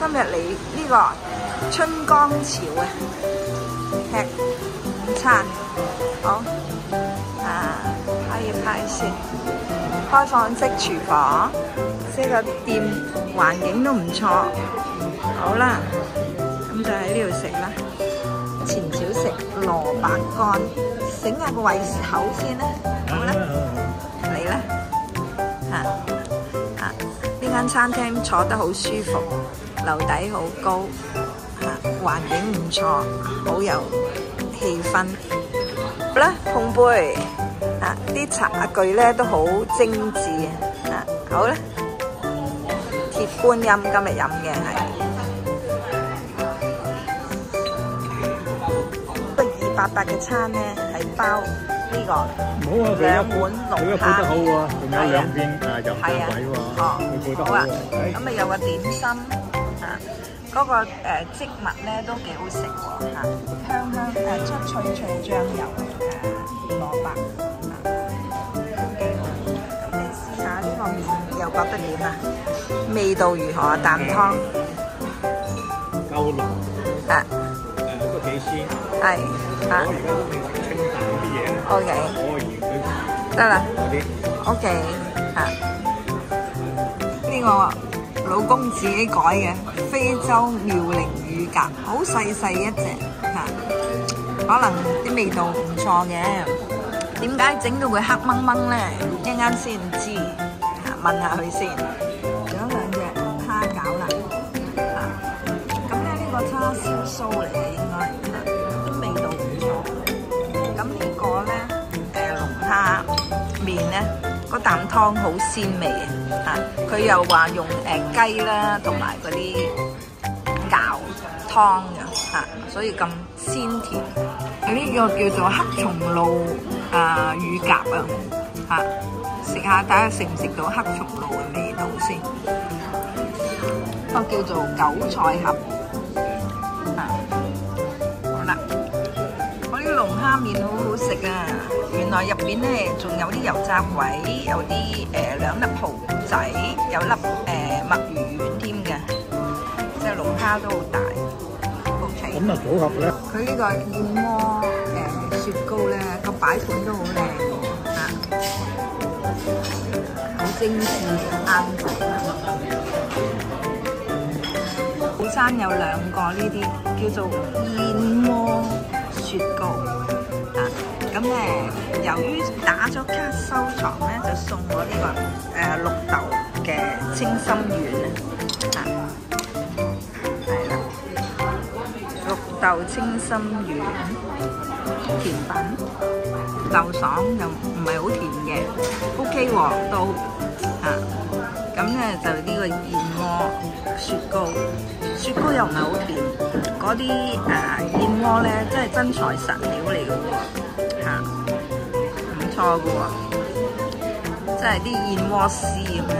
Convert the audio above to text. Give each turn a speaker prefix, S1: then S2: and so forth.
S1: 今日嚟呢個春江潮啊，吃午餐好可以拍攝開放式廚房，呢個店環境都唔錯。好啦，咁就喺呢度食啦。前小食蘿蔔乾，醒下個胃口先啦。好啦，嚟啦呢間餐廳坐得好舒服，樓底好高，環境唔錯，好有氣氛。好啦，碰杯啲茶具咧都好精緻好啦，鐵觀音今日飲嘅係280嘅餐咧，係包呢個2碗龍蝦，
S2: 佢都好喎，仲有2片入飯位喎，佢配得好喎。
S1: 咁咪有個點心嗰個植物咧都幾好食喎香出脆醬油蘿蔔都幾好。咁你試下呢個麵又覺得點啊？味道如何啊？啖湯
S2: 夠濃都幾鮮。
S1: 係
S2: 我而家都未食清淡啲嘢咧。
S1: OK。
S2: 我而佢
S1: 得啦。
S2: 啲。
S1: OK。呢個老公自己改嘅非洲妙齡乳鴿，好細細一隻可能啲味道唔錯嘅。點解整到佢黑掹掹咧？一陣間先知，問下佢先。仲有2隻蝦餃啦。咁咧呢個叉燒酥嚟嘅應該。味道唔錯，咁呢個咧龍蝦麵咧，嗰啖湯好鮮味佢又話用雞啦，同埋嗰啲熬湯嘅所以咁鮮甜。呢個叫做黑松露乳鴿食下睇下食唔食到黑松露嘅味道先。個叫做韭菜盒好啦。龍蝦麵好好食啊！原來入邊咧仲有啲油炸鬼，有啲2粒蠔仔，有粒墨魚丸添嘅，隻龍蝦都好大。OK。
S2: 咁啊組合咧？
S1: 佢呢個燕窩雪糕咧個擺盤都好靚好精緻啱仔。早餐有2個呢啲叫做燕窩雪糕咁咧，由於打咗卡收藏咧，就送我呢個綠豆嘅清心丸係啦，綠豆清心丸甜品，豆爽又唔係好甜嘅 ，OK 喎都咁咧就呢個燕窩雪糕，雪糕又唔係好甜，嗰啲燕窩咧真係真材實料嚟嘅喎，唔錯嘅喎，真係啲燕窩絲咁樣。